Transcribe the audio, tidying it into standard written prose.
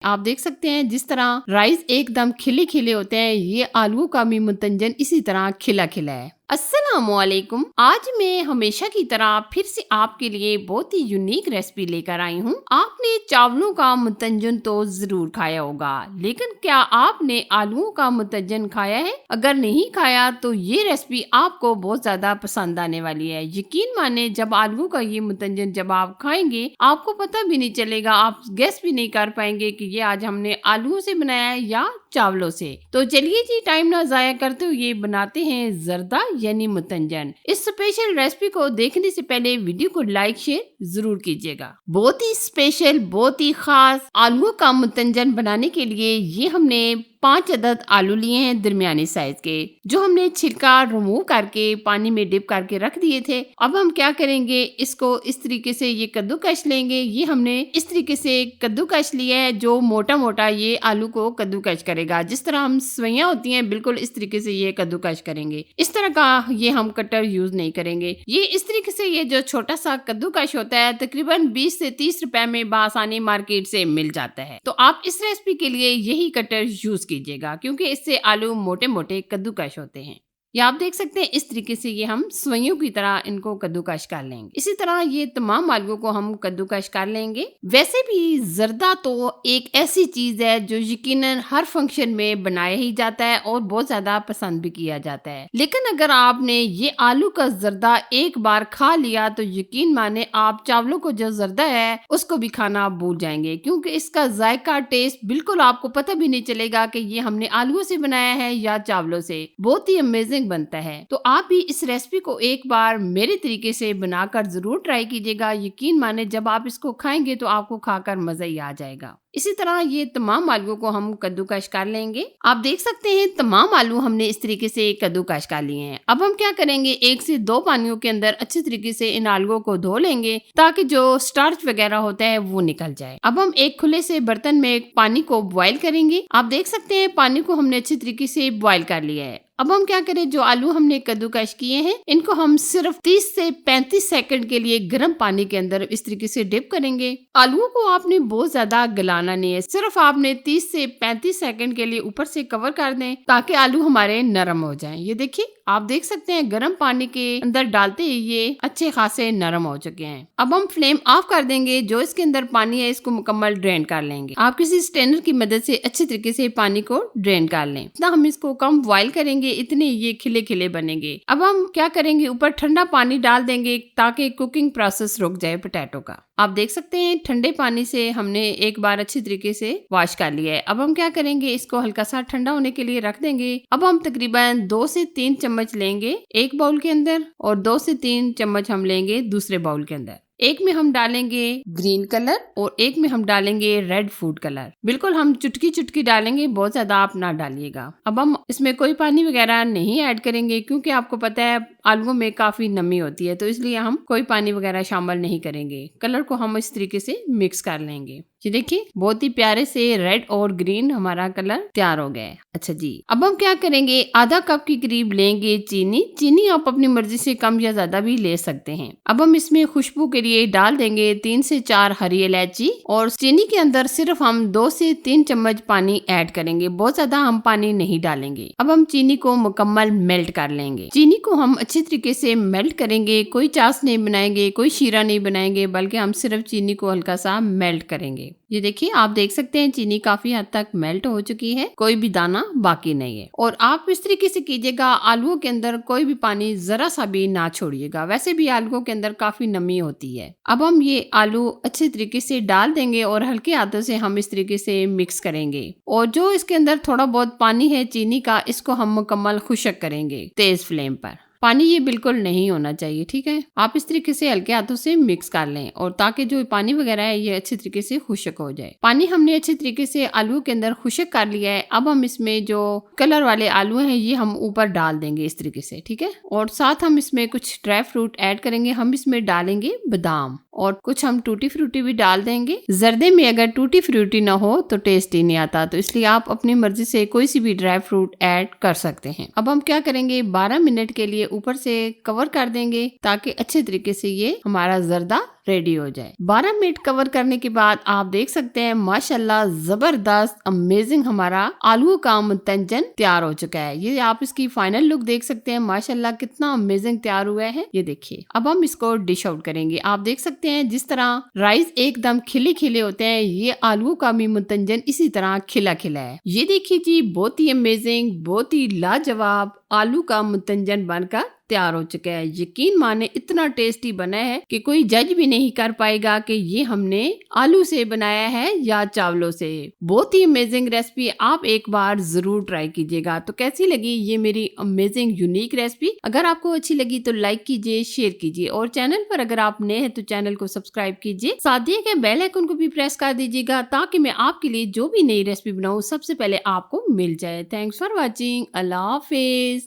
आप देख सकते हैं जिस तरह राइस एकदम खिले खिले होते हैं, ये आलू का भी मुतंजन इसी तरह खिला खिला है। अस्सलामुअलैकुम। आज मैं हमेशा की तरह फिर से आपके लिए बहुत ही यूनिक रेसिपी लेकर आई हूँ। आपने चावलों का मुतंजन तो जरूर खाया होगा, लेकिन क्या आपने आलूओं का मुतंजन खाया है? अगर नहीं खाया तो ये रेसिपी आपको बहुत ज्यादा पसंद आने वाली है। यकीन माने, जब आलू का ये मुतंजन जब आप खाएंगे आपको पता भी नहीं चलेगा, आप गेस भी नहीं कर पाएंगे कि ये आज हमने आलूओं से बनाया है या चावलों से। तो चलिए जी, टाइम ना जाया करते हुए बनाते हैं जर्दा यानी मुतंजन। इस स्पेशल रेसिपी को देखने से पहले वीडियो को लाइक शेयर जरूर कीजिएगा। बहुत ही स्पेशल, बहुत ही खास आलूओं का मुतंजन बनाने के लिए ये हमने 5 अदद आलू लिए हैं दरमियाने साइज के, जो हमने छिलका रिमूव करके पानी में डिप करके रख दिए थे। अब हम क्या करेंगे, इसको इस तरीके से ये कद्दूकश लेंगे। ये हमने इस तरीके से कद्दूकश लिया है जो मोटा मोटा ये आलू को कद्दूकश करेगा। जिस तरह हम सवैयां होती हैं बिल्कुल इस तरीके से ये कद्दूकश करेंगे। इस तरह का ये हम कटर यूज नहीं करेंगे। ये इस तरीके से ये जो छोटा सा कद्दूकश होता है तकरीबन 20 से 30 रुपए में बासानी मार्केट से मिल जाता है। तो आप इस रेसिपी के लिए यही कटर यूज कीजिएगा, क्योंकि इससे आलू मोटे मोटे कद्दूकश होते हैं। या आप देख सकते हैं इस तरीके से ये हम सवैयों की तरह इनको कद्दूकश कर लेंगे। इसी तरह ये तमाम आलू को हम कद्दूकश कर लेंगे। वैसे भी जर्दा तो एक ऐसी चीज है जो यकीनन हर फंक्शन में बनाया ही जाता है और बहुत ज्यादा पसंद भी किया जाता है। लेकिन अगर आपने ये आलू का जर्दा एक बार खा लिया तो यकीन माने आप चावलों को जो जर्दा है उसको भी खाना भूल जाएंगे, क्योंकि इसका जायका टेस्ट बिल्कुल आपको पता भी नहीं चलेगा कि ये हमने आलूओं से बनाया है या चावलों से। बहुत ही अमेजिंग बनता है। तो आप भी इस रेसिपी को एक बार मेरे तरीके से बनाकर जरूर ट्राई कीजिएगा। यकीन माने जब आप इसको खाएंगे तो आपको खाकर मजा ही आ जाएगा। इसी तरह ये तमाम आलू को हम कद्दूकश कर लेंगे। आप देख सकते हैं तमाम आलू हमने इस तरीके से कद्दूकश कर लिए हैं। अब हम क्या करेंगे, 1 से 2 पानियों के अंदर अच्छे तरीके से इन आलूओं को धो लेंगे ताकि जो स्टार्च वगैरह होता है वो निकल जाए। अब हम एक खुले से बर्तन में पानी को बॉईल करेंगे। आप देख सकते हैं पानी को हमने अच्छे तरीके से बॉईल कर लिया है। अब हम क्या करें, जो आलू हमने कद्दूकश किए हैं इनको हम सिर्फ 30 से 35 सेकंड के लिए गर्म पानी के अंदर इस तरीके से डिप करेंगे। आलूओं को आपने बहुत ज्यादा गलाना नहीं है, सिर्फ आपने 30 से 35 सेकंड के लिए ऊपर से कवर कर दें ताकि आलू हमारे नरम हो जाएं। ये देखिए, आप देख सकते हैं गर्म पानी के अंदर डालते ही ये अच्छे खासे नरम हो चुके हैं। अब हम फ्लेम ऑफ कर देंगे। जो इसके अंदर पानी है इसको मुकम्मल ड्रेन कर लेंगे। आप किसी स्ट्रेनर की मदद से अच्छे तरीके से पानी को ड्रेन कर लें। इतना हम इसको कम बॉईल करेंगे इतने ये खिले खिले बनेंगे। अब हम क्या करेंगे, ऊपर ठंडा पानी डाल देंगे ताकि कुकिंग प्रोसेस रुक जाए पोटैटो का। आप देख सकते हैं ठंडे पानी से हमने एक बार अच्छी तरीके से वॉश कर लिया है। अब हम क्या करेंगे, इसको हल्का सा ठंडा होने के लिए रख देंगे। अब हम तकरीबन 2 से 3 चम्मच लेंगे एक बाउल के अंदर और 2 से 3 चम्मच हम लेंगे दूसरे बाउल के अंदर। एक में हम डालेंगे ग्रीन कलर और एक में हम डालेंगे रेड फूड कलर। बिल्कुल हम चुटकी चुटकी डालेंगे, बहुत ज्यादा आप ना डालिएगा। अब हम इसमें कोई पानी वगैरह नहीं ऐड करेंगे, क्योंकि आपको पता है आलूओं में काफी नमी होती है, तो इसलिए हम कोई पानी वगैरह शामिल नहीं करेंगे। कलर को हम इस तरीके से मिक्स कर लेंगे। ये देखिए बहुत ही प्यारे से रेड और ग्रीन हमारा कलर तैयार हो गया है। अच्छा जी, अब हम क्या करेंगे, आधा कप के करीब लेंगे चीनी। चीनी आप अपनी मर्जी से कम या ज्यादा भी ले सकते हैं। अब हम इसमें खुशबू के लिए डाल देंगे 3 से 4 हरी इलायची और चीनी के अंदर सिर्फ हम 2 से 3 चम्मच पानी ऐड करेंगे, बहुत ज्यादा हम पानी नहीं डालेंगे। अब हम चीनी को मुकम्मल मेल्ट कर लेंगे। चीनी को हम अच्छी तरीके से मेल्ट करेंगे, कोई चास नहीं बनाएंगे, कोई शीरा नहीं बनाएंगे, बल्कि हम सिर्फ चीनी को हल्का सा मेल्ट करेंगे। ये देखिए आप देख सकते हैं चीनी काफी हद तक मेल्ट हो चुकी है, कोई भी दाना बाकी नहीं है। और आप इस तरीके से कीजिएगा, आलूओं के अंदर कोई भी पानी जरा सा भी ना छोड़िएगा, वैसे भी आलूओं के अंदर काफी नमी होती है। अब हम ये आलू अच्छे तरीके से डाल देंगे और हल्के हाथों से हम इस तरीके से मिक्स करेंगे। और जो इसके अंदर थोड़ा बहुत पानी है चीनी का, इसको हम मुकम्मल खुश्क करेंगे तेज फ्लेम पर। पानी ये बिल्कुल नहीं होना चाहिए, ठीक है। आप इस तरीके से हल्के हाथों से मिक्स कर लें और ताकि जो पानी वगैरह है ये अच्छे तरीके से खुश्क हो जाए। पानी हमने अच्छे तरीके से आलू के अंदर खुश्क कर लिया है। अब हम इसमें जो कलर वाले आलू हैं ये हम ऊपर डाल देंगे इस तरीके से, ठीक है। और साथ हम इसमें कुछ ड्राई फ्रूट ऐड करेंगे। हम इसमें डालेंगे बादाम और कुछ हम टूटी फ्रूटी भी डाल देंगे। जर्दे में अगर टूटी फ्रूटी ना हो तो टेस्ट ही नहीं आता, तो इसलिए आप अपनी मर्जी से कोई सी भी ड्राई फ्रूट ऐड कर सकते हैं। अब हम क्या करेंगे, 12 मिनट के लिए ऊपर से कवर कर देंगे ताकि अच्छे तरीके से ये हमारा जर्दा रेडी हो जाए। 12 मिनट कवर करने के बाद आप देख सकते हैं माशाल्लाह जबरदस्त अमेजिंग हमारा आलू का मुतंजन तैयार हो चुका है। ये आप इसकी फाइनल लुक देख सकते हैं, माशाल्लाह कितना अमेजिंग तैयार हुआ है। ये देखिए, अब हम इसको डिश आउट करेंगे। आप देख सकते हैं जिस तरह राइस एकदम खिले खिले होते हैं, ये आलू का भी मुतंजन इसी तरह खिला खिला है। ये देखिए जी, बहुत ही अमेजिंग, बहुत ही लाजवाब आलू का मुतंजन बनकर तैयार हो चुका है। यकीन माने इतना टेस्टी बना है कि कोई जज भी नहीं कर पाएगा कि ये हमने आलू से बनाया है या चावलों से। बहुत ही अमेजिंग रेसिपी, आप एक बार जरूर ट्राई कीजिएगा। तो कैसी लगी ये मेरी अमेजिंग यूनिक रेसिपी? अगर आपको अच्छी लगी तो लाइक कीजिए, शेयर कीजिए और चैनल पर अगर आप नए हैं तो चैनल को सब्सक्राइब कीजिए। साथ ही के बेल आइकन को भी प्रेस कर दीजिएगा ताकि मैं आपके लिए जो भी नई रेसिपी बनाऊं सबसे पहले आपको मिल जाए। Thanks for watching. Allah Hafiz.